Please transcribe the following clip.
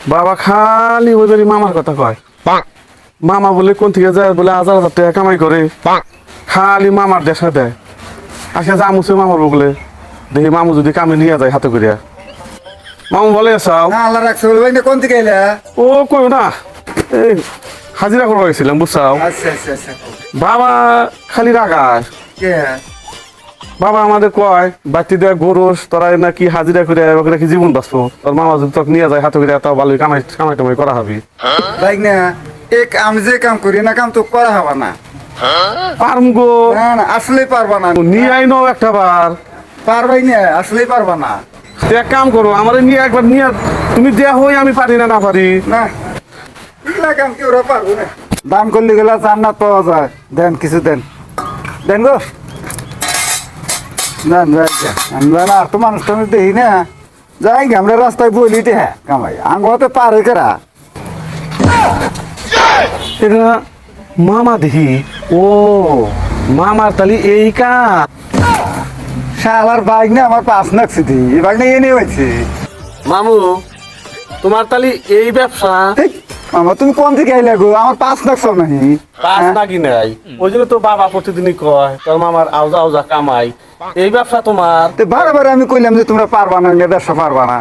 বাবা খালি ওই বাড়ি মামার কথা কয়। মামা বলে কোন থেকে যায় বলে 1000 টাকা কামাই করে, খালি মামার দেশা দেয়। আজকে জামুছে মামার বলে, দেখি মামু যদি কামে নিয়ে যায় হাতে করিয়া। মামু বলে চাও না আল্লাহ রাখছে বলবে না কোন থেকে এলে? ও কই না, এই হাজিরা করবো গেছিলাম বুঝছাও। আচ্ছা আচ্ছা আচ্ছা। বাবা খালি রাগায়। কে? বাবা আমাদের কয় বাড়তি দেয় গরুস তোরা নাকি হাজিরা করে নাকি জীবন বাঁচবো, তোর মামা যদি তোকে নিয়ে যায় হাতে করে তাও ভালোই কামাই কামাই টামাই করা হবে। দেখ না আমি যে কাম করি না কাম তো করা হবে না। পারম গো, না না আসলেই পারবা না। নিয়ে আইনো একটা বার। পারবাই না, আসলেই পারবা না। তো এক কাম করো, আমার নিয়ে একবার নিয়ে তুমি দেয়া হই, আমি পারি না না পারি। না এগুলা কাম কেউ পারবো না। দান করলে গেলে জান্নাত পাওয়া যায়। দেন কিছু দেন, দেন গো। না আমরা না আর তো মানুষ টানুষ দেখি না, যাই গে আমরা রাস্তায় বলি হ্যাঁ কামাই আঙ্গতে পারে কেরা। এটা মামা দেখি, ও মামার তালি এই কাজ। শালার বাইক না আমার পাঁচ নাকছি দি বাইক না এনে হয়েছে। মামু তোমার তালি এই ব্যবসা। আমার তুমি কোন থেকে আইলে গো? আমার পাঁচ নাকছ নাহি। পাঁচ নাকি নাই, ওই জন্য তো বাবা প্রতিদিনই কয় তোর মামার আউজা আউজা কামাই, এই ব্যবসা তোমার। বারে বারে আমি কইলাম যে তোমরা পারবা না, ব্যবসা পারবা না।